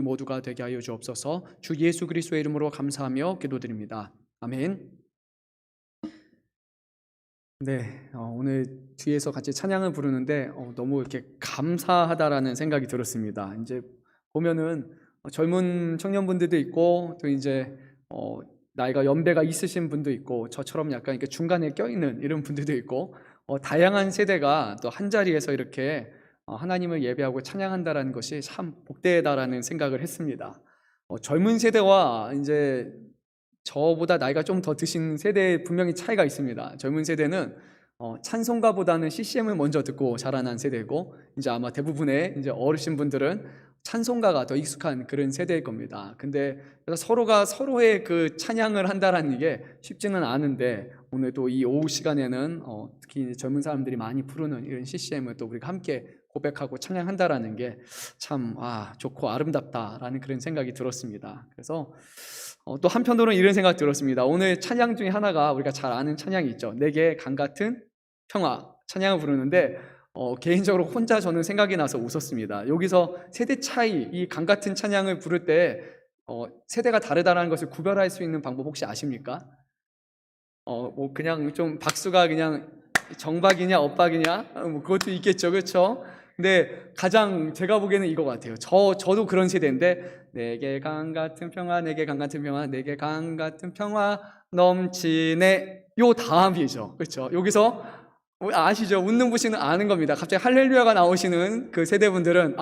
모두가 되게 하여 주옵소서. 주 예수 그리스도의 이름으로 감사하며 기도드립니다. 아멘. 네, 오늘 뒤에서 같이 찬양을 부르는데 너무 이렇게 감사하다라는 생각이 들었습니다. 이제 보면은 젊은 청년분들도 있고 또 이제 나이가 연배가 있으신 분도 있고 저처럼 약간 이렇게 중간에 껴있는 이런 분들도 있고 다양한 세대가 또 한 자리에서 이렇게 하나님을 예배하고 찬양한다라는 것이 참 복되다라는 생각을 했습니다. 젊은 세대와 이제 저보다 나이가 좀 더 드신 세대에 분명히 차이가 있습니다. 젊은 세대는 찬송가보다는 CCM을 먼저 듣고 자라난 세대고, 이제 아마 대부분의 이제 어르신분들은 찬송가가 더 익숙한 그런 세대일 겁니다. 근데 서로가 서로의 그 찬양을 한다라는 게 쉽지는 않은데, 오늘 또 이 오후 시간에는 특히 젊은 사람들이 많이 부르는 이런 CCM을 또 우리가 함께 고백하고 찬양한다라는 게 참 좋고 아름답다라는 그런 생각이 들었습니다. 그래서 또 한편으로는 이런 생각 들었습니다. 오늘 찬양 중에 하나가 우리가 잘 아는 찬양이 있죠. 내게 강같은 평화 찬양을 부르는데 개인적으로 혼자 저는 생각이 나서 웃었습니다. 여기서 세대 차이, 이 강같은 찬양을 부를 때 세대가 다르다는 것을 구별할 수 있는 방법 혹시 아십니까? 뭐 그냥 좀 박수가 그냥 정박이냐 엇박이냐 뭐 그것도 있겠죠, 그렇죠? 근데 가장 제가 보기에는 이거 같아요. 저도 그런 세대인데, 내게 강 같은 평화, 내게 강 같은 평화, 내게 강 같은 평화 넘치네, 요 다음이죠, 그렇죠? 여기서 아시죠? 웃는 분은 아는 겁니다. 갑자기 할렐루야가 나오시는 그 세대분들은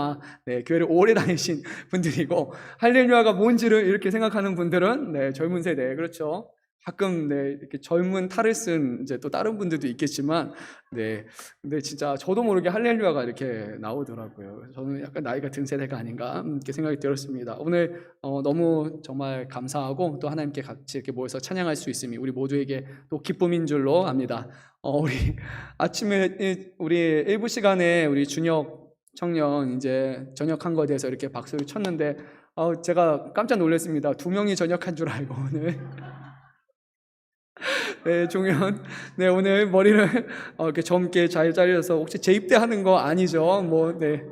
네, 교회를 오래 다니신 분들이고, 할렐루야가 뭔지를 이렇게 생각하는 분들은 네, 젊은 세대, 그렇죠? 가끔 네, 이렇게 젊은 탈을 쓴 이제 또 다른 분들도 있겠지만, 네, 근데 진짜 저도 모르게 할렐루야가 이렇게 나오더라고요. 저는 약간 나이가 든 세대가 아닌가 이렇게 생각이 들었습니다. 오늘 너무 정말 감사하고 또 하나님께 같이 이렇게 모여서 찬양할 수 있음이 우리 모두에게 또 기쁨인 줄로 압니다. 우리 아침에 우리 일부 시간에 우리 준혁 청년 이제 전역한 거에 대해서 이렇게 박수를 쳤는데 제가 깜짝 놀랐습니다. 2명이 전역한 줄 알고 오늘. 네, 종현. 네, 오늘 머리를 이렇게 젊게 잘 자르셔서 혹시 재입대하는 거 아니죠? 뭐, 네.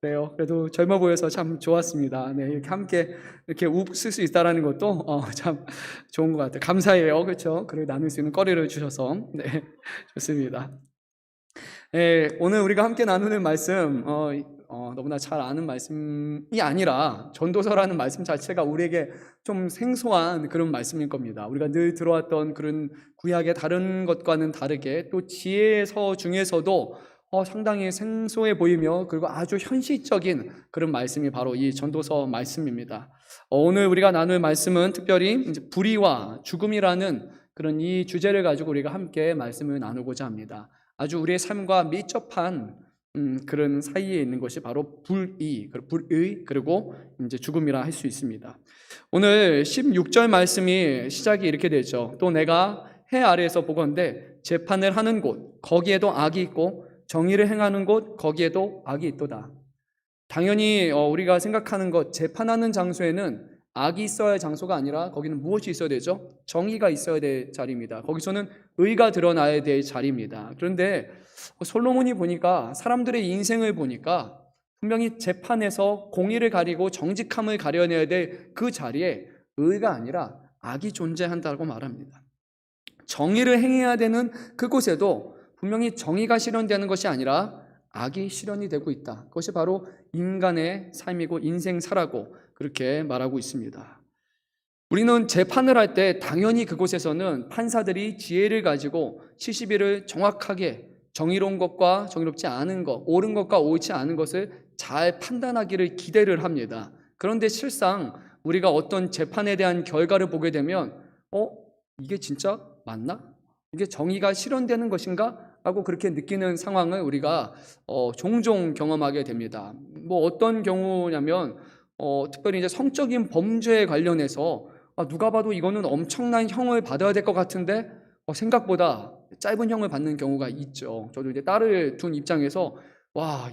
그래요. 그래도 젊어 보여서 참 좋았습니다. 네, 이렇게 함께 이렇게 웃을 수 있다라는 것도 참 좋은 것 같아요. 감사해요. 그렇죠? 그리고 나눌 수 있는 거리를 주셔서. 네, 좋습니다. 네, 오늘 우리가 함께 나누는 말씀, 너무나 잘 아는 말씀이 아니라 전도서라는 말씀 자체가 우리에게 좀 생소한 그런 말씀일 겁니다. 우리가 늘 들어왔던 그런 구약의 다른 것과는 다르게 또 지혜서 중에서도 상당히 생소해 보이며 그리고 아주 현실적인 그런 말씀이 바로 이 전도서 말씀입니다. 오늘 우리가 나눌 말씀은 특별히 이제 불의와 죽음이라는 그런 이 주제를 가지고 우리가 함께 말씀을 나누고자 합니다. 아주 우리의 삶과 밀접한 그런 사이에 있는 것이 바로 불의 그리고 이제 죽음이라 할 수 있습니다. 오늘 16절 말씀이 시작이 이렇게 되죠. 또 내가 해 아래에서 보건대 재판을 하는 곳 거기에도 악이 있고 정의를 행하는 곳 거기에도 악이 있도다. 당연히 우리가 생각하는 것, 재판하는 장소에는 악이 있어야 할 장소가 아니라 거기는 무엇이 있어야 되죠? 정의가 있어야 될 자리입니다. 거기서는 의가 드러나야 될 자리입니다. 그런데 솔로몬이 보니까, 사람들의 인생을 보니까 분명히 재판에서 공의를 가리고 정직함을 가려내야 될 그 자리에 의가 아니라 악이 존재한다고 말합니다. 정의를 행해야 되는 그곳에도 분명히 정의가 실현되는 것이 아니라 악이 실현이 되고 있다. 그것이 바로 인간의 삶이고 인생사라고 그렇게 말하고 있습니다. 우리는 재판을 할 때 당연히 그곳에서는 판사들이 지혜를 가지고 시시비를 정확하게 정의로운 것과 정의롭지 않은 것, 옳은 것과 옳지 않은 것을 잘 판단하기를 기대를 합니다. 그런데 실상 우리가 어떤 재판에 대한 결과를 보게 되면 이게 진짜 맞나? 이게 정의가 실현되는 것인가? 라고 그렇게 느끼는 상황을 우리가 종종 경험하게 됩니다. 뭐 어떤 경우냐면 특별히 이제 성적인 범죄에 관련해서 누가 봐도 이거는 엄청난 형을 받아야 될 것 같은데 생각보다 짧은 형을 받는 경우가 있죠. 저도 이제 딸을 둔 입장에서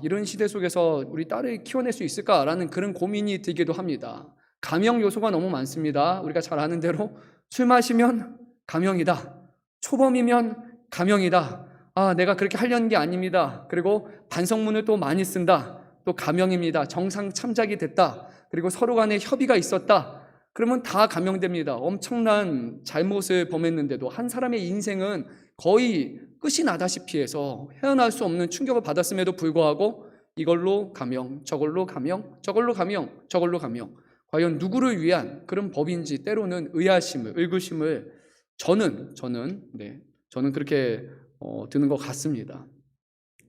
이런 시대 속에서 우리 딸을 키워낼 수 있을까라는 그런 고민이 들기도 합니다. 감형 요소가 너무 많습니다. 우리가 잘 아는 대로 술 마시면 감형이다. 초범이면 감형이다. 내가 그렇게 하려는 게 아닙니다. 그리고 반성문을 또 많이 쓴다. 또 감형입니다. 정상 참작이 됐다. 그리고 서로 간에 협의가 있었다. 그러면 다 감형됩니다. 엄청난 잘못을 범했는데도 한 사람의 인생은 거의 끝이 나다시피 해서 헤어날 수 없는 충격을 받았음에도 불구하고 이걸로 감형, 저걸로 감형, 저걸로 감형, 저걸로 감형. 과연 누구를 위한 그런 법인지 때로는 의구심을 저는 그렇게 드는 것 같습니다.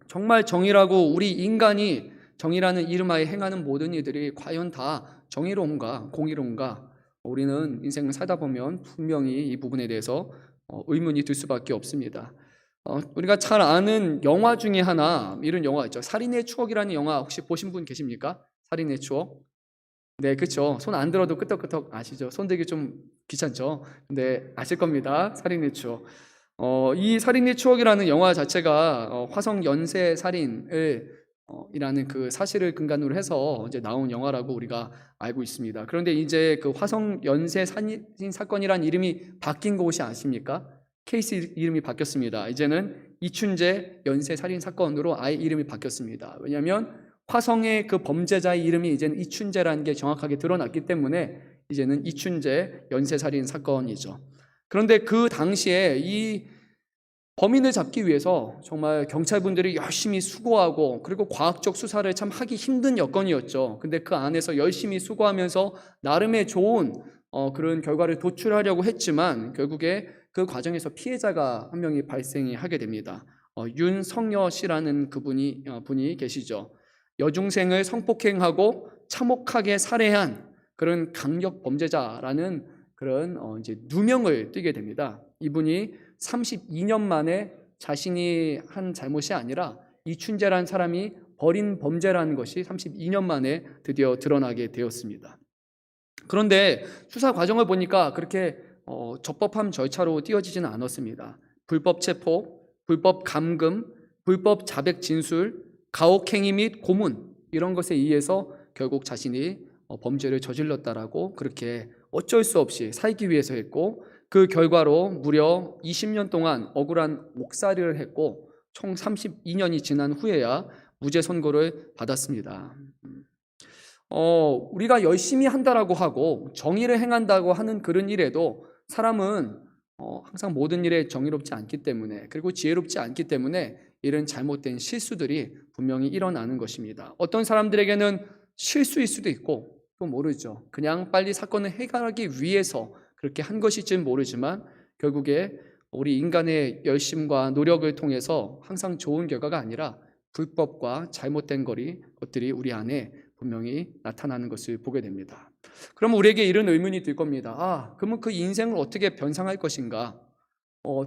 정말 정의라고 우리 인간이 정의라는 이름하에 행하는 모든 이들이 과연 다 정의로운가, 공의로운가? 우리는 인생을 살다 보면 분명히 이 부분에 대해서 의문이 들 수밖에 없습니다. 우리가 잘 아는 영화 중에 하나, 이런 영화 있죠. 살인의 추억이라는 영화 혹시 보신 분 계십니까? 살인의 추억? 네, 그렇죠. 손 안 들어도 끄덕끄덕 아시죠? 손 들기 좀 귀찮죠? 근데 아실 겁니다. 살인의 추억. 이 살인의 추억이라는 영화 자체가 화성 연쇄 살인을 이라는 그 사실을 근간으로 해서 이제 나온 영화라고 우리가 알고 있습니다. 그런데 이제 그 화성 연쇄 살인 사건이란 이름이 바뀐 것이 아십니까? 케이스 이름이 바뀌었습니다. 이제는 이춘재 연쇄 살인 사건으로 아예 이름이 바뀌었습니다. 왜냐하면 화성의 그 범죄자의 이름이 이제는 이춘재라는 게 정확하게 드러났기 때문에 이제는 이춘재 연쇄 살인 사건이죠. 그런데 그 당시에 이 범인을 잡기 위해서 정말 경찰분들이 열심히 수고하고 그리고 과학적 수사를 참 하기 힘든 여건이었죠. 근데 그 안에서 열심히 수고하면서 나름의 좋은 그런 결과를 도출하려고 했지만 결국에 그 과정에서 피해자가 한 명이 발생이 하게 됩니다. 윤성여 씨라는 분이 계시죠. 여중생을 성폭행하고 참혹하게 살해한 그런 강력 범죄자라는 그런 이제 누명을 띠게 됩니다. 이분이 32년 만에 자신이 한 잘못이 아니라 이춘재라는 사람이 벌인 범죄라는 것이 32년 만에 드디어 드러나게 되었습니다. 그런데 수사 과정을 보니까 그렇게 적법한 절차로 띄어지지는 않았습니다. 불법 체포, 불법 감금, 불법 자백 진술, 가혹행위 및 고문 이런 것에 의해서 결국 자신이 범죄를 저질렀다라고 그렇게 어쩔 수 없이 살기 위해서 했고 그 결과로 무려 20년 동안 억울한 옥살이를 했고 총 32년이 지난 후에야 무죄 선고를 받았습니다. 우리가 열심히 한다라고 하고 정의를 행한다고 하는 그런 일에도 사람은 항상 모든 일에 정의롭지 않기 때문에 그리고 지혜롭지 않기 때문에 이런 잘못된 실수들이 분명히 일어나는 것입니다. 어떤 사람들에게는 실수일 수도 있고 또 모르죠. 그냥 빨리 사건을 해결하기 위해서 그렇게 한 것일지는 모르지만 결국에 우리 인간의 열심과 노력을 통해서 항상 좋은 결과가 아니라 불법과 잘못된 것들이 우리 안에 분명히 나타나는 것을 보게 됩니다. 그럼 우리에게 이런 의문이 들 겁니다. 그러면 그 인생을 어떻게 변상할 것인가?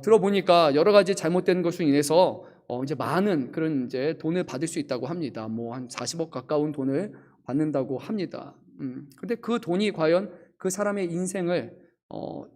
들어보니까 여러 가지 잘못된 것으로 인해서 이제 많은 그런 이제 돈을 받을 수 있다고 합니다. 뭐 한 40억 가까운 돈을 받는다고 합니다. 근데 그 돈이 과연 그 사람의 인생을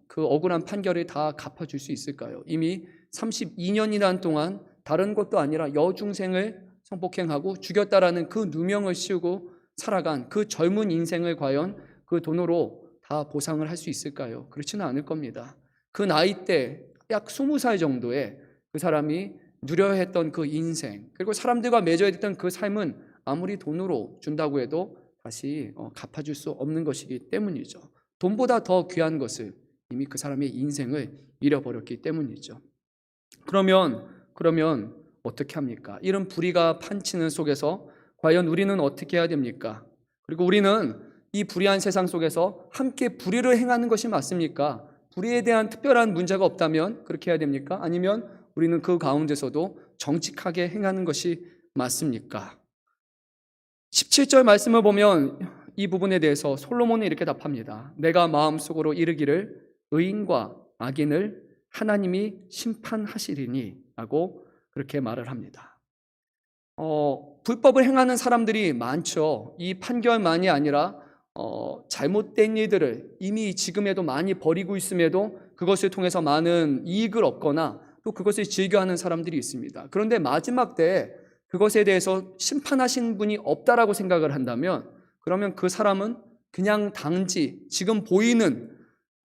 그 억울한 판결을 다 갚아줄 수 있을까요? 이미 32년이란 동안 다른 것도 아니라 여중생을 성폭행하고 죽였다라는 그 누명을 씌우고 살아간 그 젊은 인생을 과연 그 돈으로 다 보상을 할 수 있을까요? 그렇지는 않을 겁니다. 그 나이 때 약 20살 정도에 그 사람이 누려야 했던 그 인생 그리고 사람들과 맺어야 됐던 그 삶은 아무리 돈으로 준다고 해도 다시 갚아줄 수 없는 것이기 때문이죠. 돈보다 더 귀한 것을 이미 그 사람의 인생을 잃어버렸기 때문이죠. 그러면 어떻게 합니까? 이런 불의가 판치는 속에서 과연 우리는 어떻게 해야 됩니까? 그리고 우리는 이 불의한 세상 속에서 함께 불의를 행하는 것이 맞습니까? 불의에 대한 특별한 문제가 없다면 그렇게 해야 됩니까? 아니면 우리는 그 가운데서도 정직하게 행하는 것이 맞습니까? 17절 말씀을 보면 이 부분에 대해서 솔로몬은 이렇게 답합니다. 내가 마음속으로 이르기를 의인과 악인을 하나님이 심판하시리니 라고 그렇게 말을 합니다. 불법을 행하는 사람들이 많죠. 이 판결만이 아니라 잘못된 일들을 이미 지금에도 많이 벌이고 있음에도 그것을 통해서 많은 이익을 얻거나 또 그것을 즐겨하는 사람들이 있습니다. 그런데 마지막 때에 그것에 대해서 심판하신 분이 없다라고 생각을 한다면 그러면 그 사람은 그냥 단지 지금 보이는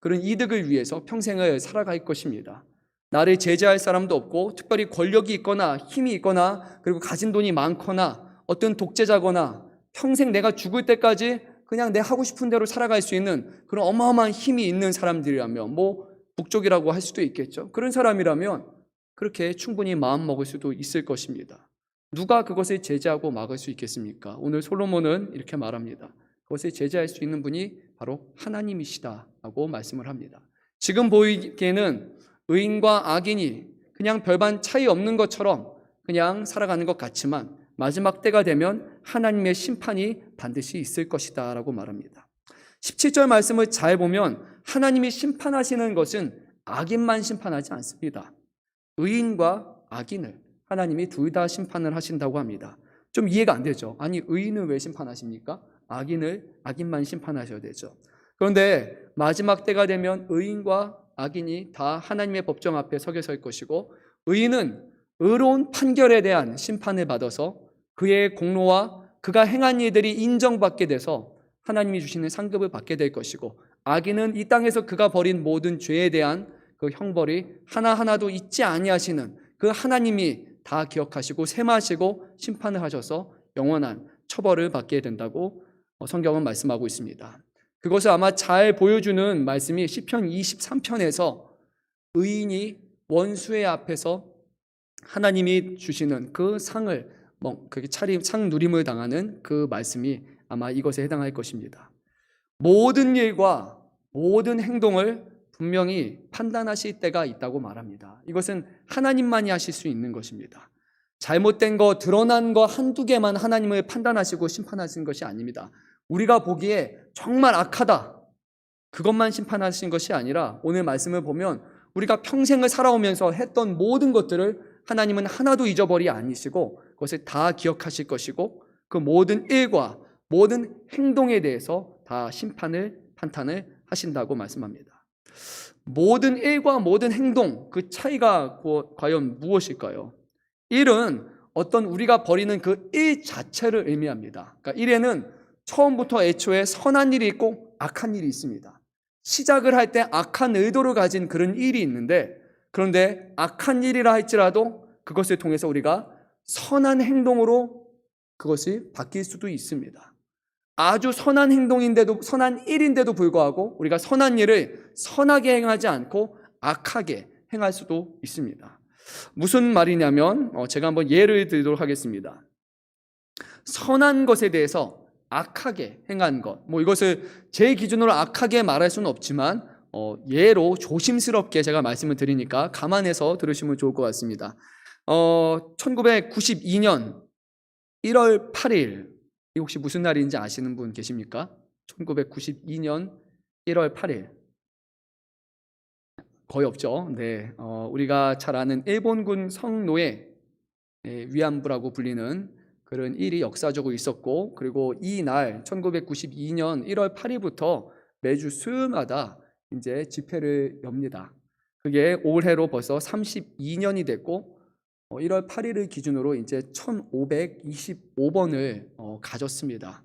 그런 이득을 위해서 평생을 살아갈 것입니다. 나를 제재할 사람도 없고 특별히 권력이 있거나 힘이 있거나 그리고 가진 돈이 많거나 어떤 독재자거나 평생 내가 죽을 때까지 그냥 내 하고 싶은 대로 살아갈 수 있는 그런 어마어마한 힘이 있는 사람들이라면, 뭐 북쪽이라고 할 수도 있겠죠. 그런 사람이라면 그렇게 충분히 마음 먹을 수도 있을 것입니다. 누가 그것을 제재하고 막을 수 있겠습니까? 오늘 솔로몬은 이렇게 말합니다. 그것을 제재할 수 있는 분이 바로 하나님이시다라고 말씀을 합니다. 지금 보이기에는 의인과 악인이 그냥 별반 차이 없는 것처럼 그냥 살아가는 것 같지만 마지막 때가 되면 하나님의 심판이 반드시 있을 것이다 라고 말합니다. 17절 말씀을 잘 보면 하나님이 심판하시는 것은 악인만 심판하지 않습니다. 의인과 악인을 하나님이 둘 다 심판을 하신다고 합니다. 좀 이해가 안 되죠. 아니, 의인을 왜 심판하십니까? 악인만 심판하셔야 되죠. 그런데 마지막 때가 되면 의인과 악인이 다 하나님의 법정 앞에 서게 설 것이고, 의인은 의로운 판결에 대한 심판을 받아서 그의 공로와 그가 행한 일들이 인정받게 돼서 하나님이 주시는 상급을 받게 될 것이고, 악인은 이 땅에서 그가 벌인 모든 죄에 대한 그 형벌이 하나하나도 잊지 아니하시는 그 하나님이 다 기억하시고 셈하시고 심판을 하셔서 영원한 처벌을 받게 된다고 성경은 말씀하고 있습니다. 그것을 아마 잘 보여주는 말씀이 시편 23편에서 의인이 원수의 앞에서 하나님이 주시는 그 상을 그게 상 누림을 당하는 그 말씀이 아마 이것에 해당할 것입니다. 모든 일과 모든 행동을 분명히 판단하실 때가 있다고 말합니다. 이것은 하나님만이 하실 수 있는 것입니다. 잘못된 거, 드러난 거 한두 개만 하나님을 판단하시고 심판하시는 것이 아닙니다. 우리가 보기에 정말 악하다, 그것만 심판하신 것이 아니라 오늘 말씀을 보면 우리가 평생을 살아오면서 했던 모든 것들을 하나님은 하나도 잊어버리 아니시고 그것을 다 기억하실 것이고, 그 모든 일과 모든 행동에 대해서 다 판단을 하신다고 말씀합니다. 모든 일과 모든 행동, 그 차이가 과연 무엇일까요? 일은 어떤 우리가 벌이는 그 일 자체를 의미합니다. 그러니까 일에는 처음부터 애초에 선한 일이 있고 악한 일이 있습니다. 시작을 할 때 악한 의도를 가진 그런 일이 있는데, 그런데 악한 일이라 할지라도 그것을 통해서 우리가 선한 행동으로 그것이 바뀔 수도 있습니다. 아주 선한 행동인데도, 선한 일인데도 불구하고 우리가 선한 일을 선하게 행하지 않고 악하게 행할 수도 있습니다. 무슨 말이냐면 제가 한번 예를 들도록 하겠습니다. 선한 것에 대해서 악하게 행한 것, 이것을 제 기준으로 악하게 말할 수는 없지만 예로 조심스럽게 제가 말씀을 드리니까 감안해서 들으시면 좋을 것 같습니다. 1992년 1월 8일, 이 혹시 무슨 날인지 아시는 분 계십니까? 1992년 1월 8일. 거의 없죠. 네, 우리가 잘 아는 일본군 성노예 위안부라고 불리는 그런 일이 역사적으로 있었고, 그리고 이 날 1992년 1월 8일부터 매주 수요일마다 이제 집회를 엽니다. 그게 올해로 벌써 32년이 됐고 1월 8일을 기준으로 이제 1525번을 가졌습니다.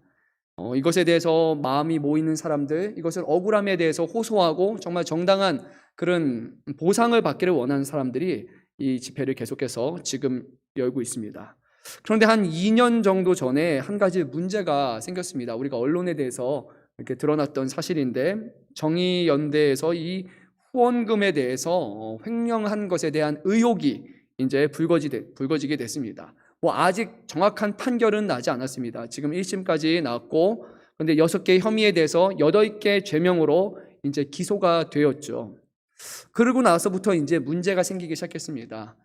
이것에 대해서 마음이 모이는 사람들, 이것을 억울함에 대해서 호소하고 정말 정당한 그런 보상을 받기를 원하는 사람들이 이 집회를 계속해서 지금 열고 있습니다. 그런데 한 2년 정도 전에 한 가지 문제가 생겼습니다. 우리가 언론에 대해서 이렇게 드러났던 사실인데, 정의연대에서 이 후원금에 대해서 횡령한 것에 대한 의혹이 이제 불거지게 됐습니다. 아직 정확한 판결은 나지 않았습니다. 지금 1심까지 나왔고, 그런데 6개 혐의에 대해서 8개 죄명으로 이제 기소가 되었죠. 그러고 나서부터 이제 문제가 생기기 시작했습니다.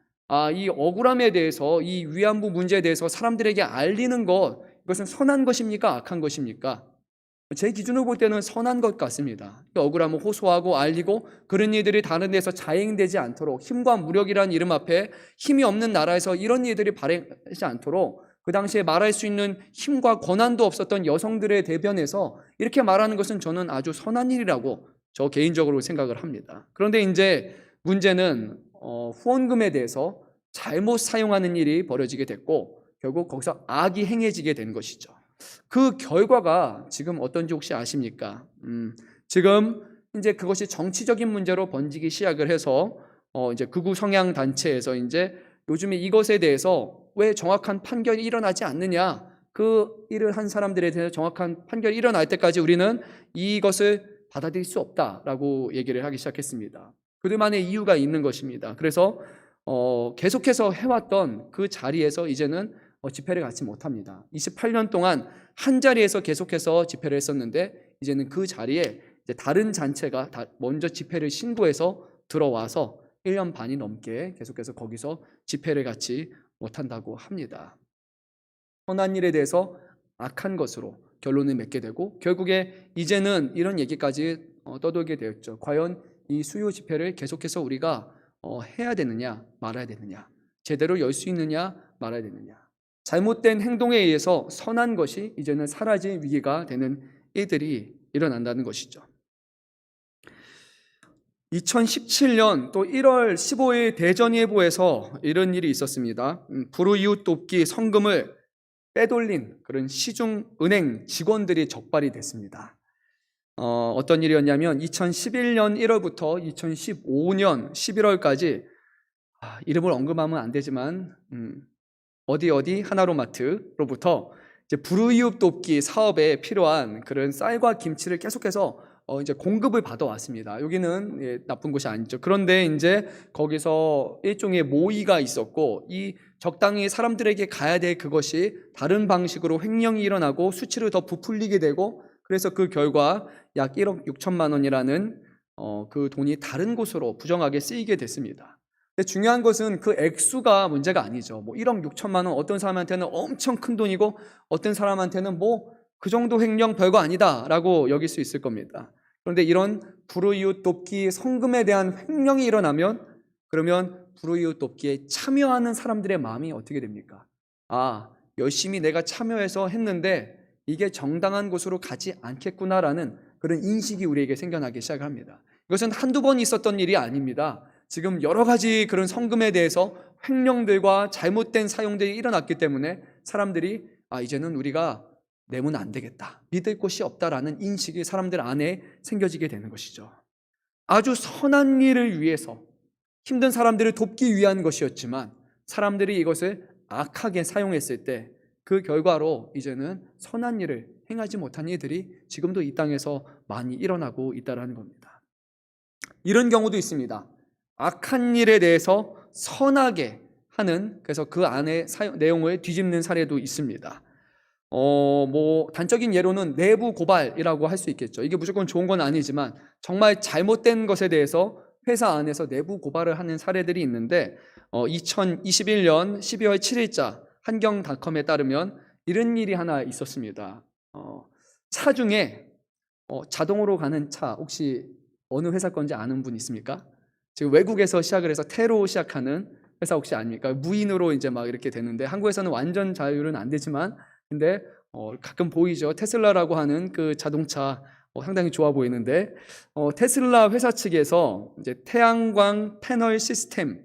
이 억울함에 대해서, 이 위안부 문제에 대해서 사람들에게 알리는 것, 이것은 선한 것입니까? 악한 것입니까? 제 기준으로 볼 때는 선한 것 같습니다. 억울함을 호소하고 알리고 그런 일들이 다른 데서 자행되지 않도록, 힘과 무력이라는 이름 앞에 힘이 없는 나라에서 이런 일들이 발생하지 않도록 그 당시에 말할 수 있는 힘과 권한도 없었던 여성들의 대변에서 이렇게 말하는 것은 저는 아주 선한 일이라고 저 개인적으로 생각을 합니다. 그런데 이제 문제는 후원금에 대해서 잘못 사용하는 일이 벌어지게 됐고 결국 거기서 악이 행해지게 된 것이죠. 그 결과가 지금 어떤지 혹시 아십니까? 지금 이제 그것이 정치적인 문제로 번지기 시작을 해서 이제 극우 성향 단체에서 이제 요즘에 이것에 대해서 왜 정확한 판결이 일어나지 않느냐, 그 일을 한 사람들에 대해서 정확한 판결이 일어날 때까지 우리는 이것을 받아들일 수 없다라고 얘기를 하기 시작했습니다. 그들만의 이유가 있는 것입니다. 그래서 계속해서 해왔던 그 자리에서 이제는 집회를 갖지 못합니다. 28년 동안 한 자리에서 계속해서 집회를 했었는데 이제는 그 자리에 이제 다른 잔체가 먼저 집회를 신고해서 들어와서 1년 반이 넘게 계속해서 거기서 집회를 갖지 못한다고 합니다. 선한 일에 대해서 악한 것으로 결론을 맺게 되고 결국에 이제는 이런 얘기까지 떠돌게 되었죠. 과연 이 수요 집회를 계속해서 우리가 해야 되느냐 말아야 되느냐, 제대로 열 수 있느냐 말아야 되느냐. 잘못된 행동에 의해서 선한 것이 이제는 사라질 위기가 되는 일들이 일어난다는 것이죠. 2017년 또 1월 15일 대전예보에서 이런 일이 있었습니다. 불우이웃 돕기 성금을 빼돌린 그런 시중은행 직원들이 적발이 됐습니다. 어떤 일이었냐면 2011년 1월부터 2015년 11월까지 이름을 언급하면 안 되지만 어디 하나로마트로부터 이제 불우이웃 돕기 사업에 필요한 그런 쌀과 김치를 계속해서 이제 공급을 받아왔습니다. 여기는 나쁜 곳이 아니죠. 그런데 이제 거기서 일종의 모의가 있었고 이 적당히 사람들에게 가야 될 그것이 다른 방식으로 횡령이 일어나고 수치를 더 부풀리게 되고 그래서 그 결과 약 1억 6천만 원이라는 그 돈이 다른 곳으로 부정하게 쓰이게 됐습니다. 근데 중요한 것은 그 액수가 문제가 아니죠. 뭐 1억 6천만 원 어떤 사람한테는 엄청 큰 돈이고 어떤 사람한테는 뭐 그 정도 횡령 별거 아니다라고 여길 수 있을 겁니다. 그런데 이런 불우이웃 돕기 성금에 대한 횡령이 일어나면 그러면 불우이웃 돕기에 참여하는 사람들의 마음이 어떻게 됩니까? 열심히 내가 참여해서 했는데 이게 정당한 곳으로 가지 않겠구나라는 그런 인식이 우리에게 생겨나기 시작합니다. 이것은 한두 번 있었던 일이 아닙니다. 지금 여러 가지 그런 성금에 대해서 횡령들과 잘못된 사용들이 일어났기 때문에 사람들이 이제는 우리가 내면 안 되겠다, 믿을 곳이 없다라는 인식이 사람들 안에 생겨지게 되는 것이죠. 아주 선한 일을 위해서 힘든 사람들을 돕기 위한 것이었지만 사람들이 이것을 악하게 사용했을 때 그 결과로 이제는 선한 일을 행하지 못한 이들이 지금도 이 땅에서 많이 일어나고 있다는 겁니다. 이런 경우도 있습니다. 악한 일에 대해서 선하게 하는, 그래서 그 안에 내용을 뒤집는 사례도 있습니다. 단적인 예로는 내부 고발이라고 할 수 있겠죠. 이게 무조건 좋은 건 아니지만 정말 잘못된 것에 대해서 회사 안에서 내부 고발을 하는 사례들이 있는데 2021년 12월 7일자 한경닷컴에 따르면 이런 일이 하나 있었습니다. 차 중에 자동으로 가는 차 혹시 어느 회사 건지 아는 분 있습니까? 지금 외국에서 시작을 해서 태로 시작하는 회사 혹시 아닙니까? 무인으로 이제 막 이렇게 되는데 한국에서는 완전 자율은 안 되지만 근데 가끔 보이죠. 테슬라라고 하는 그 자동차 상당히 좋아 보이는데 테슬라 회사 측에서 이제 태양광 패널 시스템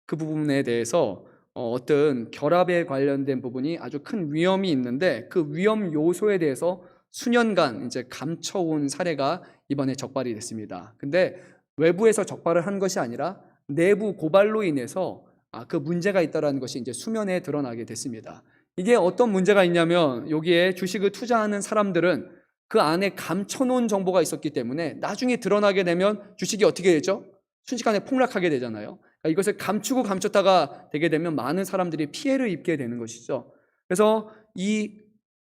그 부분에 대해서 어떤 결합에 관련된 부분이 아주 큰 위험이 있는데 그 위험 요소에 대해서 수년간 이제 감춰온 사례가 이번에 적발이 됐습니다. 근데 외부에서 적발을 한 것이 아니라 내부 고발로 인해서 그 문제가 있다는 것이 이제 수면에 드러나게 됐습니다. 이게 어떤 문제가 있냐면 여기에 주식을 투자하는 사람들은 그 안에 감춰놓은 정보가 있었기 때문에 나중에 드러나게 되면 주식이 어떻게 되죠? 순식간에 폭락하게 되잖아요. 그러니까 이것을 감추고 감췄다가 되게 되면 많은 사람들이 피해를 입게 되는 것이죠. 그래서 이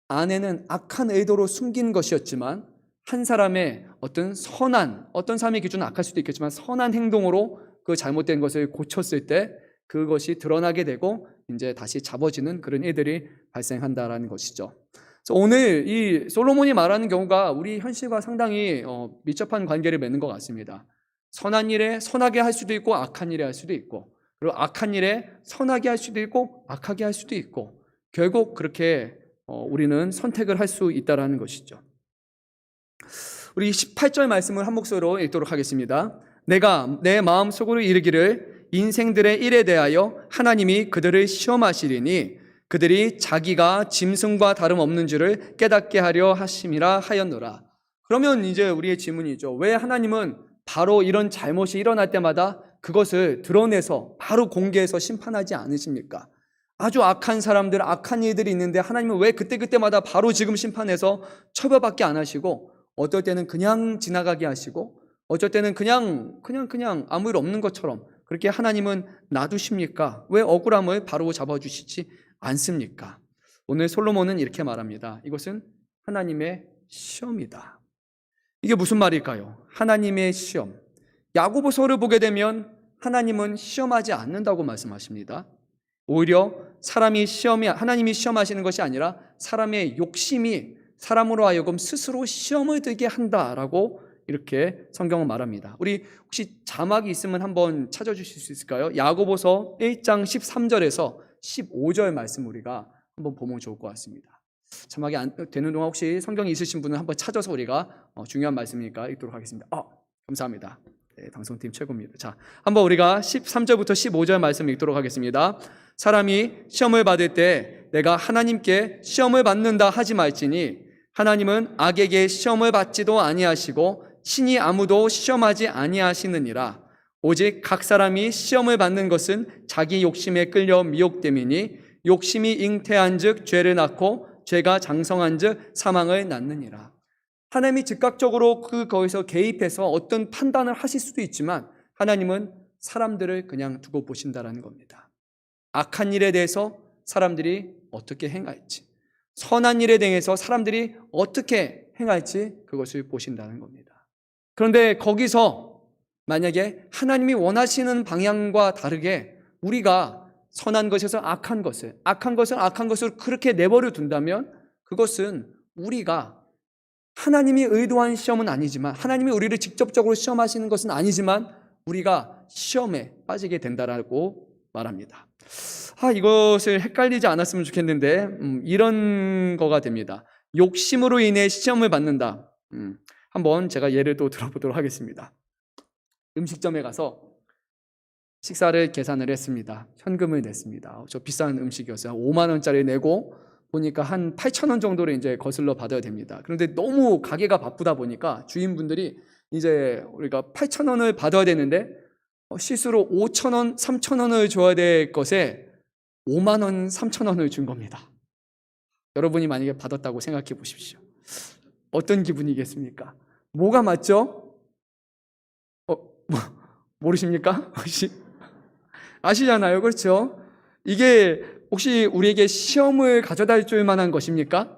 안에는 악한 의도로 숨긴 것이었지만 한 사람의 어떤 사람의 기준은 악할 수도 있겠지만 선한 행동으로 그 잘못된 것을 고쳤을 때 그것이 드러나게 되고 이제 다시 잡아지는 그런 일들이 발생한다라는 것이죠. 그래서 오늘 이 솔로몬이 말하는 경우가 우리 현실과 상당히 밀접한 관계를 맺는 것 같습니다. 선한 일에 선하게 할 수도 있고 악한 일에 할 수도 있고 그리고 악한 일에 선하게 할 수도 있고 악하게 할 수도 있고 결국 그렇게 우리는 선택을 할 수 있다는 것이죠. 우리 18절 말씀을 한 목소리로 읽도록 하겠습니다. 내가 내 마음속으로 이르기를 인생들의 일에 대하여 하나님이 그들을 시험하시리니 그들이 자기가 짐승과 다름없는 줄을 깨닫게 하려 하심이라 하였노라. 그러면 이제 우리의 질문이죠. 왜 하나님은 바로 이런 잘못이 일어날 때마다 그것을 드러내서 바로 공개해서 심판하지 않으십니까? 아주 악한 사람들, 악한 일들이 있는데 하나님은 왜 그때그때마다 바로 지금 심판해서 처벌받게 안 하시고 어떨 때는 그냥 지나가게 하시고 어쩔 때는 그냥 아무 일 없는 것처럼 그렇게 하나님은 놔두십니까? 왜 억울함을 바로 잡아주시지 않습니까? 오늘 솔로몬은 이렇게 말합니다. 이것은 하나님의 시험이다. 이게 무슨 말일까요? 하나님의 시험. 야고보서를 보게 되면 하나님은 시험하지 않는다고 말씀하십니다. 오히려 하나님이 시험하시는 것이 아니라 사람의 욕심이 사람으로 하여금 스스로 시험을 들게 한다라고 이렇게 성경은 말합니다. 우리 혹시 자막이 있으면 한번 찾아주실 수 있을까요? 야고보서 1장 13절에서 15절 말씀 우리가 한번 보면 좋을 것 같습니다. 자막이 안 되는 동안 혹시 성경이 있으신 분은 한번 찾아서 우리가 중요한 말씀이니까 읽도록 하겠습니다. 감사합니다. 네, 방송팀 최고입니다. 자, 한번 우리가 13절부터 15절 말씀 읽도록 하겠습니다. 사람이 시험을 받을 때 내가 하나님께 시험을 받는다 하지 말지니 하나님은 악에게 시험을 받지도 아니하시고 친히 아무도 시험하지 아니하시느니라. 오직 각 사람이 시험을 받는 것은 자기 욕심에 끌려 미혹됨이니 욕심이 잉태한즉 죄를 낳고 죄가 장성한즉 사망을 낳느니라. 하나님이 즉각적으로 거기서 개입해서 어떤 판단을 하실 수도 있지만 하나님은 사람들을 그냥 두고 보신다라는 겁니다. 악한 일에 대해서 사람들이 어떻게 행할지, 선한 일에 대해서 사람들이 어떻게 행할지 그것을 보신다는 겁니다. 그런데 거기서 만약에 하나님이 원하시는 방향과 다르게 우리가 선한 것에서 악한 것을 그렇게 내버려 둔다면 그것은 우리가 하나님이 의도한 시험은 아니지만 하나님이 우리를 직접적으로 시험하시는 것은 아니지만 우리가 시험에 빠지게 된다라고 말합니다. 이것을 헷갈리지 않았으면 좋겠는데 이런 거가 됩니다. 욕심으로 인해 시험을 받는다. 한번 제가 예를 또 들어보도록 하겠습니다. 음식점에 가서 식사를 계산을 했습니다. 현금을 냈습니다. 저 비싼 음식이었어요. 5만 원짜리 내고 보니까 한 8천 원 정도를 이제 거슬러 받아야 됩니다. 그런데 너무 가게가 바쁘다 보니까 주인분들이 이제 우리가 8천 원을 받아야 되는데 실수로 5천 원, 3천 원을 줘야 될 것에 5만 원, 3천 원을 준 겁니다. 여러분이 만약에 받았다고 생각해 보십시오. 어떤 기분이겠습니까? 뭐가 맞죠? 모르십니까? 혹시? 아시잖아요. 그렇죠? 이게 혹시 우리에게 시험을 가져다 줄 만한 것입니까?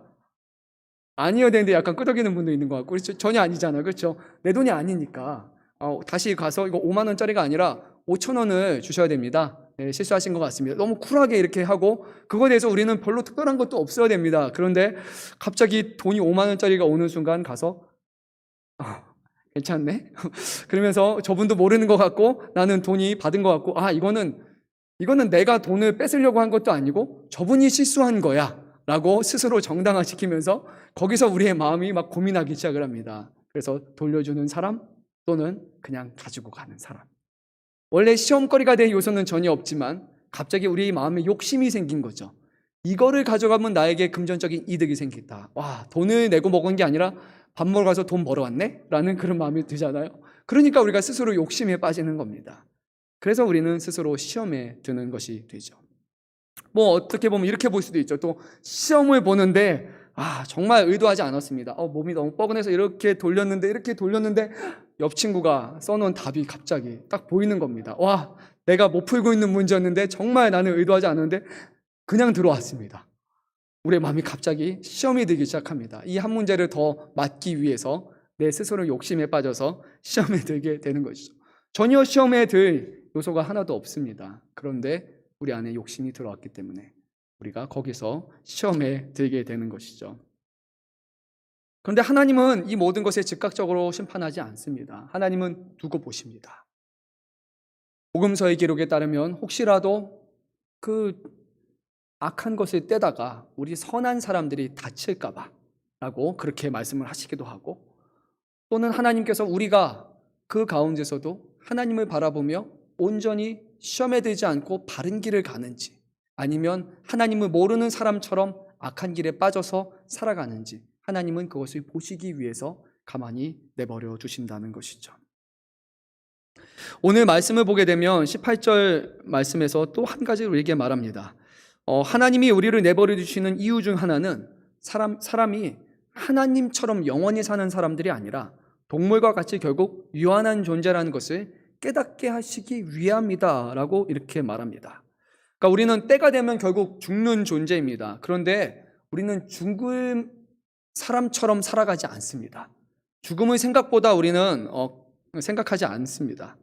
아니어야 되는데 약간 끄덕이는 분도 있는 것 같고, 그렇죠? 전혀 아니잖아요. 그렇죠? 내 돈이 아니니까. 다시 가서 이거 5만 원짜리가 아니라 5천 원을 주셔야 됩니다. 네, 실수하신 것 같습니다. 너무 쿨하게 이렇게 하고 그거에 대해서 우리는 별로 특별한 것도 없어야 됩니다. 그런데 갑자기 돈이 5만 원짜리가 오는 순간 가서 괜찮네? 그러면서 저분도 모르는 것 같고 나는 돈이 받은 것 같고 이거는 내가 돈을 뺏으려고 한 것도 아니고 저분이 실수한 거야 라고 스스로 정당화시키면서 거기서 우리의 마음이 막 고민하기 시작을 합니다. 그래서 돌려주는 사람 또는 그냥 가지고 가는 사람. 원래 시험거리가 될 요소는 전혀 없지만 갑자기 우리 마음에 욕심이 생긴 거죠. 이거를 가져가면 나에게 금전적인 이득이 생긴다. 돈을 내고 먹은 게 아니라 밥 먹으러 가서 돈 벌어왔네? 라는 그런 마음이 들잖아요. 그러니까 우리가 스스로 욕심에 빠지는 겁니다. 그래서 우리는 스스로 시험에 드는 것이 되죠. 어떻게 보면 이렇게 볼 수도 있죠. 또 시험을 보는데 정말 의도하지 않았습니다. 몸이 너무 뻐근해서 이렇게 돌렸는데 옆 친구가 써놓은 답이 갑자기 딱 보이는 겁니다. 내가 못 풀고 있는 문제였는데 정말 나는 의도하지 않았는데 그냥 들어왔습니다. 우리의 마음이 갑자기 시험이 되기 시작합니다. 이 한 문제를 더 맞기 위해서 내 스스로 욕심에 빠져서 시험에 들게 되는 것이죠. 전혀 시험에 들 요소가 하나도 없습니다. 그런데 우리 안에 욕심이 들어왔기 때문에 우리가 거기서 시험에 들게 되는 것이죠. 그런데 하나님은 이 모든 것에 즉각적으로 심판하지 않습니다. 하나님은 두고 보십니다. 복음서의 기록에 따르면 혹시라도 그 악한 것을 떼다가 우리 선한 사람들이 다칠까 봐라고 그렇게 말씀을 하시기도 하고, 또는 하나님께서 우리가 그 가운데서도 하나님을 바라보며 온전히 시험에 들지 않고 바른 길을 가는지, 아니면 하나님을 모르는 사람처럼 악한 길에 빠져서 살아가는지 하나님은 그것을 보시기 위해서 가만히 내버려 두신다는 것이죠. 오늘 말씀을 보게 되면 18절 말씀에서 또 한 가지 우리에게 말합니다. 하나님이 우리를 내버려 두시는 이유 중 하나는 사람이 하나님처럼 영원히 사는 사람들이 아니라 동물과 같이 결국 유한한 존재라는 것을 깨닫게 하시기 위함이다라고 이렇게 말합니다. 그러니까 우리는 때가 되면 결국 죽는 존재입니다. 그런데 우리는 죽을 사람처럼 살아가지 않습니다. 죽음을 생각보다 우리는 생각하지 않습니다.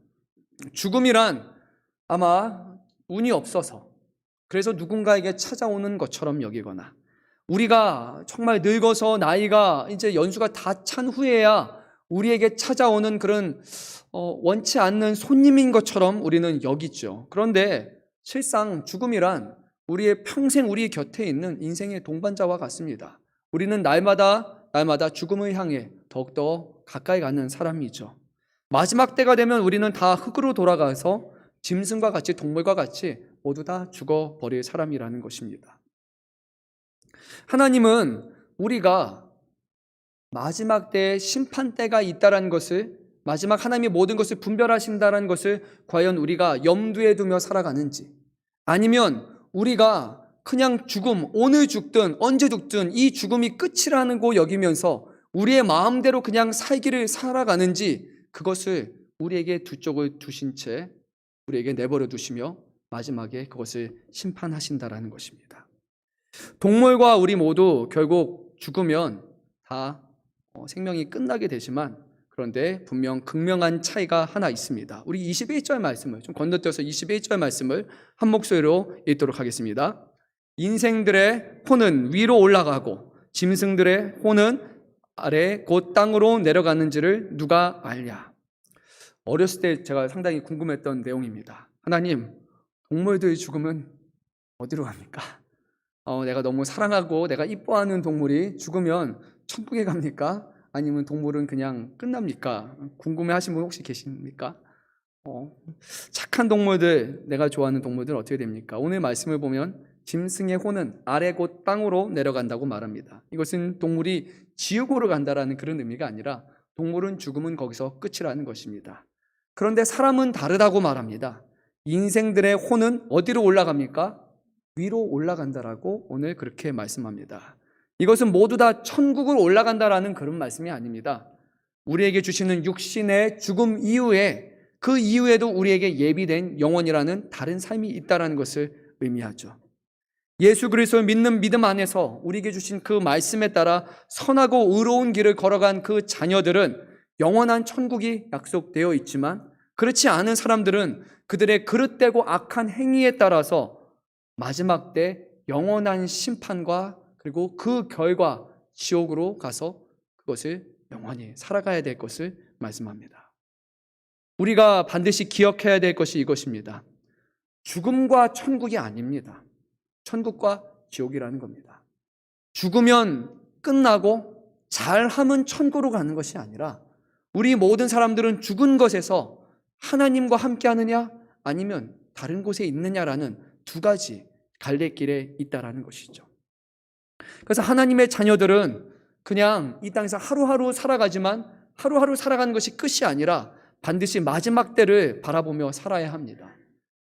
죽음이란 아마 운이 없어서, 그래서 누군가에게 찾아오는 것처럼 여기거나, 우리가 정말 늙어서 나이가 이제 연수가 다 찬 후에야 우리에게 찾아오는 그런 원치 않는 손님인 것처럼 우리는 여기죠. 그런데 실상 죽음이란 우리의 평생 우리 곁에 있는 인생의 동반자와 같습니다. 우리는 날마다 죽음을 향해 더욱더 가까이 가는 사람이죠. 마지막 때가 되면 우리는 다 흙으로 돌아가서 짐승과 같이, 동물과 같이 모두 다 죽어버릴 사람이라는 것입니다. 하나님은 우리가 마지막 때에 심판 때가 있다는 것을, 마지막 하나님이 모든 것을 분별하신다는 것을 과연 우리가 염두에 두며 살아가는지, 아니면 우리가 그냥 죽음, 오늘 죽든 언제 죽든 이 죽음이 끝이라고 여기면서 우리의 마음대로 그냥 살기를 살아가는지, 그것을 우리에게 두 쪽을 두신 채 우리에게 내버려 두시며 마지막에 그것을 심판하신다라는 것입니다. 동물과 우리 모두 결국 죽으면 다 생명이 끝나게 되지만, 그런데 분명 극명한 차이가 하나 있습니다. 우리 21절 말씀을 좀 건너뛰어서 21절 말씀을 한 목소리로 읽도록 하겠습니다. 인생들의 혼은 위로 올라가고 짐승들의 혼은 아래 곧 땅으로 내려가는지를 누가 알랴. 어렸을 때 제가 상당히 궁금했던 내용입니다. 하나님, 동물들의 죽음은 어디로 갑니까? 내가 너무 사랑하고 내가 이뻐하는 동물이 죽으면 천국에 갑니까? 아니면 동물은 그냥 끝납니까? 궁금해하신 분 혹시 계십니까? 착한 동물들, 내가 좋아하는 동물들 어떻게 됩니까? 오늘 말씀을 보면 짐승의 혼은 아래 곧 땅으로 내려간다고 말합니다. 이것은 동물이 지옥으로 간다라는 그런 의미가 아니라 동물은 죽음은 거기서 끝이라는 것입니다. 그런데 사람은 다르다고 말합니다. 인생들의 혼은 어디로 올라갑니까? 위로 올라간다라고 오늘 그렇게 말씀합니다. 이것은 모두 다 천국으로 올라간다라는 그런 말씀이 아닙니다. 우리에게 주시는 육신의 죽음 이후에, 그 이후에도 우리에게 예비된 영원이라는 다른 삶이 있다는 것을 의미하죠. 예수 그리스도를 믿는 믿음 안에서 우리에게 주신 그 말씀에 따라 선하고 의로운 길을 걸어간 그 자녀들은 영원한 천국이 약속되어 있지만, 그렇지 않은 사람들은 그들의 그릇되고 악한 행위에 따라서 마지막 때 영원한 심판과 그리고 그 결과 지옥으로 가서 그것을 영원히 살아가야 될 것을 말씀합니다. 우리가 반드시 기억해야 될 것이 이것입니다. 죽음과 천국이 아닙니다. 천국과 지옥이라는 겁니다. 죽으면 끝나고 잘하면 천국으로 가는 것이 아니라, 우리 모든 사람들은 죽은 것에서 하나님과 함께 하느냐 아니면 다른 곳에 있느냐라는 두 가지 갈래길에 있다라는 것이죠. 그래서 하나님의 자녀들은 그냥 이 땅에서 하루하루 살아가지만 하루하루 살아가는 것이 끝이 아니라 반드시 마지막 때를 바라보며 살아야 합니다.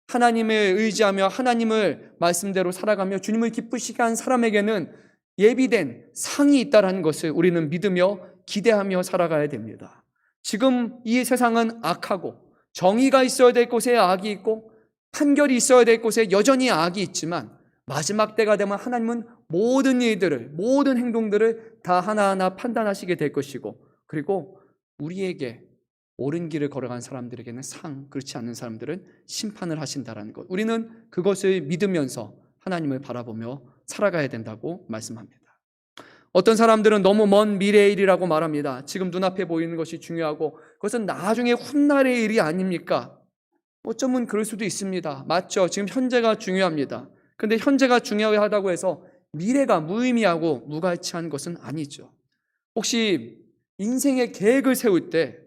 하나님을 의지하며 하나님을 말씀대로 살아가며 주님을 기쁘시게 한 사람에게는 예비된 상이 있다는 것을 우리는 믿으며 기대하며 살아가야 됩니다. 지금 이 세상은 악하고 정의가 있어야 될 곳에 악이 있고 판결이 있어야 될 곳에 여전히 악이 있지만, 마지막 때가 되면 하나님은 모든 일들을, 모든 행동들을 다 하나하나 판단하시게 될 것이고, 그리고 우리에게 옳은 길을 걸어간 사람들에게는 상, 그렇지 않는 사람들은 심판을 하신다는 것, 우리는 그것을 믿으면서 하나님을 바라보며 살아가야 된다고 말씀합니다. 어떤 사람들은 너무 먼 미래의 일이라고 말합니다. 지금 눈앞에 보이는 것이 중요하고 그것은 나중에 훗날의 일이 아닙니까? 어쩌면 그럴 수도 있습니다. 맞죠? 지금 현재가 중요합니다. 그런데 현재가 중요하다고 해서 미래가 무의미하고 무가치한 것은 아니죠. 혹시 인생의 계획을 세울 때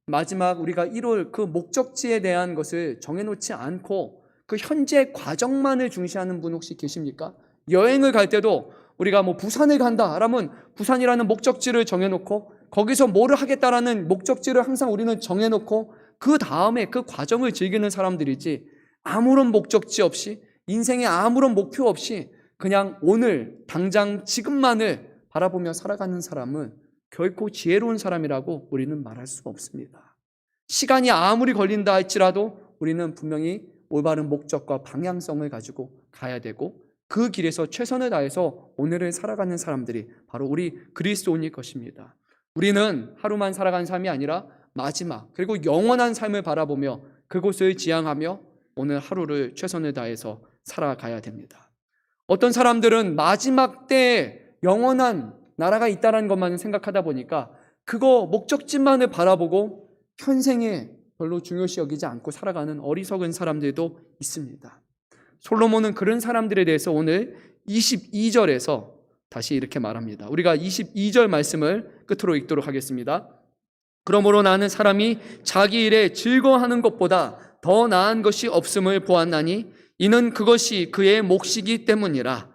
마지막 우리가 이룰 그 목적지에 대한 것을 정해놓지 않고 그 현재 과정만을 중시하는 분 혹시 계십니까? 여행을 갈 때도 우리가 부산을 간다 그러면 부산이라는 목적지를 정해놓고 거기서 뭐를 하겠다라는 목적지를 항상 우리는 정해놓고 그 다음에 그 과정을 즐기는 사람들이지, 아무런 목적지 없이 인생에 아무런 목표 없이 그냥 오늘 당장 지금만을 바라보며 살아가는 사람은 결코 지혜로운 사람이라고 우리는 말할 수가 없습니다. 시간이 아무리 걸린다 할지라도 우리는 분명히 올바른 목적과 방향성을 가지고 가야 되고, 그 길에서 최선을 다해서 오늘을 살아가는 사람들이 바로 우리 그리스도인일 것입니다. 우리는 하루만 살아가는 삶이 아니라 마지막 그리고 영원한 삶을 바라보며 그곳을 지향하며 오늘 하루를 최선을 다해서 살아가야 됩니다. 어떤 사람들은 마지막 때에 영원한 나라가 있다는 것만 생각하다 보니까 그거 목적지만을 바라보고 현생에 별로 중요시 여기지 않고 살아가는 어리석은 사람들도 있습니다. 솔로몬은 그런 사람들에 대해서 오늘 22절에서 다시 이렇게 말합니다. 우리가 22절 말씀을 끝으로 읽도록 하겠습니다. 그러므로 나는 사람이 자기 일에 즐거워하는 것보다 더 나은 것이 없음을 보았나니 이는 그것이 그의 몫이기 때문이라.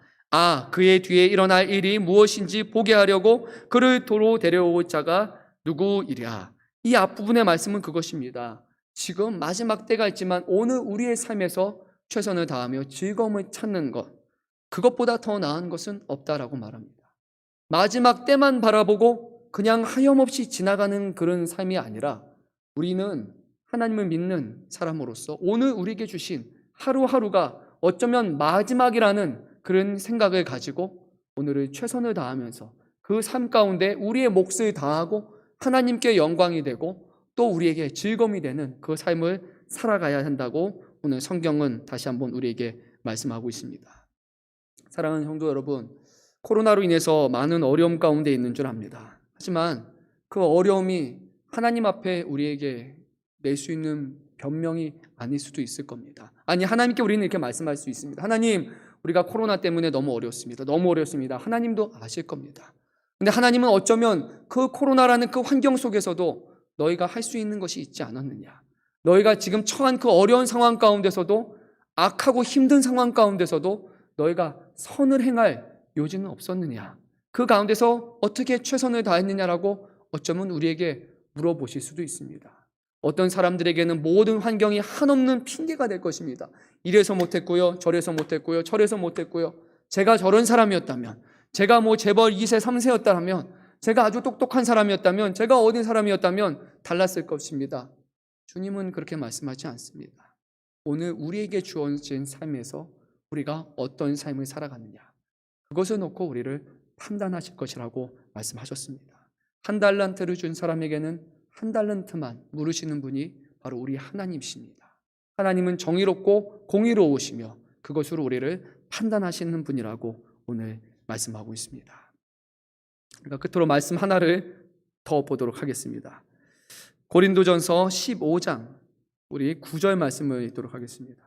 그의 뒤에 일어날 일이 무엇인지 보게 하려고 그를 도로 데려올 자가 누구이랴. 이 앞부분의 말씀은 그것입니다. 지금 마지막 때가 있지만 오늘 우리의 삶에서 최선을 다하며 즐거움을 찾는 것, 그것보다 더 나은 것은 없다라고 말합니다. 마지막 때만 바라보고 그냥 하염없이 지나가는 그런 삶이 아니라 우리는 하나님을 믿는 사람으로서 오늘 우리에게 주신 하루하루가 어쩌면 마지막이라는 그런 생각을 가지고 오늘을 최선을 다하면서 그 삶 가운데 우리의 몫을 다하고 하나님께 영광이 되고 또 우리에게 즐거움이 되는 그 삶을 살아가야 한다고 오늘 성경은 다시 한번 우리에게 말씀하고 있습니다. 사랑하는 성도 여러분, 코로나로 인해서 많은 어려움 가운데 있는 줄 압니다. 하지만 그 어려움이 하나님 앞에 우리에게 낼 수 있는 변명이 아닐 수도 있을 겁니다. 아니, 하나님께 우리는 이렇게 말씀할 수 있습니다. 하나님, 우리가 코로나 때문에 너무 어렵습니다. 너무 어렵습니다. 하나님도 아실 겁니다. 근데 하나님은 어쩌면 그 코로나라는 그 환경 속에서도 너희가 할 수 있는 것이 있지 않았느냐, 너희가 지금 처한 그 어려운 상황 가운데서도, 악하고 힘든 상황 가운데서도 너희가 선을 행할 요지는 없었느냐, 그 가운데서 어떻게 최선을 다했느냐라고 어쩌면 우리에게 물어보실 수도 있습니다. 어떤 사람들에게는 모든 환경이 한없는 핑계가 될 것입니다. 이래서 못했고요, 저래서 못했고요, 저래서 못했고요. 제가 저런 사람이었다면, 제가 재벌 2세 3세였다면, 제가 아주 똑똑한 사람이었다면, 제가 어린 사람이었다면 달랐을 것입니다. 주님은 그렇게 말씀하지 않습니다. 오늘 우리에게 주어진 삶에서 우리가 어떤 삶을 살아가느냐, 그것을 놓고 우리를 판단하실 것이라고 말씀하셨습니다. 한 달란트를 준 사람에게는 한 달란트만 물으시는 분이 바로 우리 하나님이십니다. 하나님은 정의롭고 공의로우시며 그것으로 우리를 판단하시는 분이라고 오늘 말씀하고 있습니다. 그러니까 끝으로 말씀 하나를 더 보도록 하겠습니다. 고린도전서 15장 우리 9절 말씀을 읽도록 하겠습니다.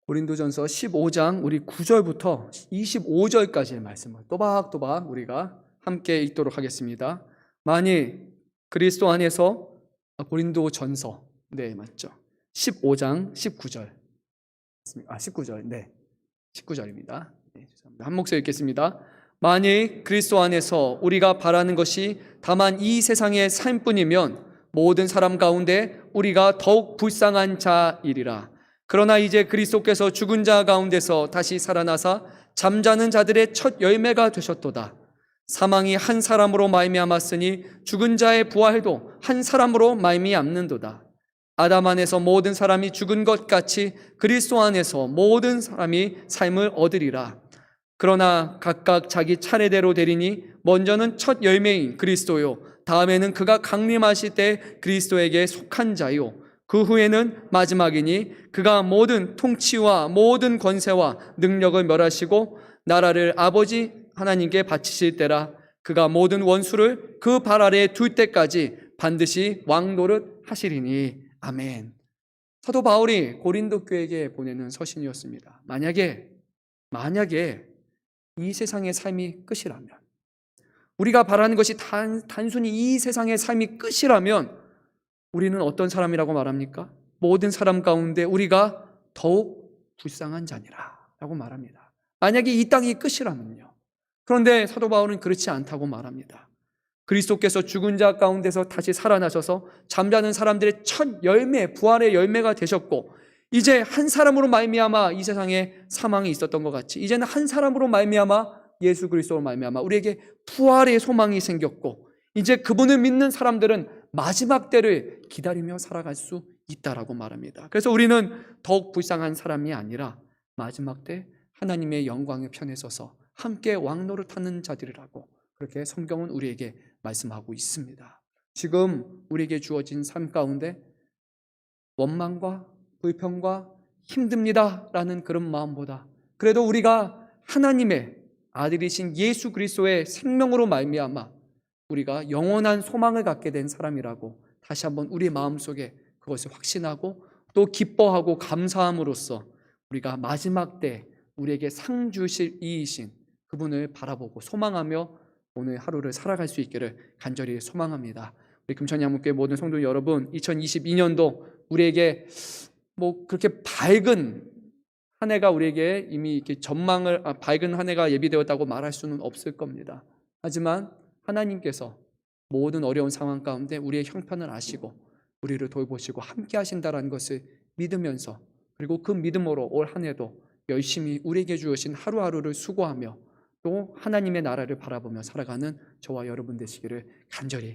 고린도전서 15장 우리 9절부터 25절까지의 말씀을 또박또박 우리가 함께 읽도록 하겠습니다. 만일 그리스도 안에서 고린도전서, 네, 맞죠? 15장 19절. 19절. 네. 19절입니다. 네, 죄송합니다. 한 목소리 읽겠습니다. 만일 그리스도 안에서 우리가 바라는 것이 다만 이 세상의 삶뿐이면 모든 사람 가운데 우리가 더욱 불쌍한 자이리라. 그러나 이제 그리스도께서 죽은 자 가운데서 다시 살아나사 잠자는 자들의 첫 열매가 되셨도다. 사망이 한 사람으로 말미암았으니 죽은 자의 부활도 한 사람으로 말미암는도다. 아담 안에서 모든 사람이 죽은 것 같이 그리스도 안에서 모든 사람이 삶을 얻으리라. 그러나 각각 자기 차례대로 되리니 먼저는 첫 열매인 그리스도요, 다음에는 그가 강림하실 때 그리스도에게 속한 자요, 그 후에는 마지막이니 그가 모든 통치와 모든 권세와 능력을 멸하시고 나라를 아버지 하나님께 바치실 때라. 그가 모든 원수를 그 발 아래에 둘 때까지 반드시 왕노릇 하시리니. 아멘. 사도 바울이 고린도 교회에게 보내는 서신이었습니다. 만약에 이 세상의 삶이 끝이라면, 우리가 바라는 것이 단순히 이 세상의 삶이 끝이라면 우리는 어떤 사람이라고 말합니까? 모든 사람 가운데 우리가 더욱 불쌍한 자니라 라고 말합니다. 만약에 이 땅이 끝이라면요, 그런데 사도 바울은 그렇지 않다고 말합니다. 그리스도께서 죽은 자 가운데서 다시 살아나셔서 잠자는 사람들의 첫 열매, 부활의 열매가 되셨고, 이제 한 사람으로 말미암아 이 세상에 사망이 있었던 것 같이 이제는 한 사람으로 말미암아 예수 그리스도로 말미암아 우리에게 부활의 소망이 생겼고, 이제 그분을 믿는 사람들은 마지막 때를 기다리며 살아갈 수 있다라고 말합니다. 그래서 우리는 더욱 불쌍한 사람이 아니라 마지막 때 하나님의 영광의 편에 서서 함께 왕노릇하는 자들이라고 그렇게 성경은 우리에게 말씀하고 있습니다. 지금 우리에게 주어진 삶 가운데 원망과 불평과 힘듭니다 라는 그런 마음보다, 그래도 우리가 하나님의 아들이신 예수 그리스도의 생명으로 말미암아 우리가 영원한 소망을 갖게 된 사람이라고 다시 한번 우리 마음속에 그것을 확신하고 또 기뻐하고 감사함으로써 우리가 마지막 때 우리에게 상 주실 이이신 그분을 바라보고 소망하며 오늘 하루를 살아갈 수 있기를 간절히 소망합니다. 우리 금천양문교회 모든 성도 여러분, 2022년도 우리에게 그렇게 밝은 한 해가 우리에게 이미 이렇게 밝은 한 해가 예비되었다고 말할 수는 없을 겁니다. 하지만 하나님께서 모든 어려운 상황 가운데 우리의 형편을 아시고 우리를 돌보시고 함께 하신다는 것을 믿으면서, 그리고 그 믿음으로 올 한 해도 열심히 우리에게 주어진 하루하루를 수고하며 또 하나님의 나라를 바라보며 살아가는 저와 여러분 되시기를 간절히